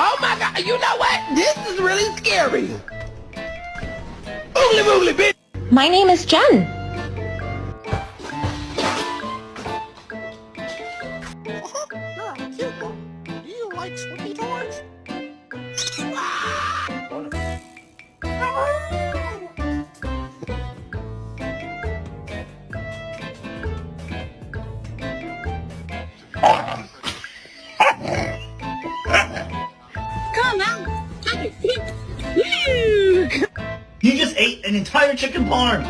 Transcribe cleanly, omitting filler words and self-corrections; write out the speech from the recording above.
Oh my God, you know what? This is really scary. Oogly boogly, bitch. My name is Jen. Do you like sweet toys? Come on, take it. You just ate an entire chicken parm.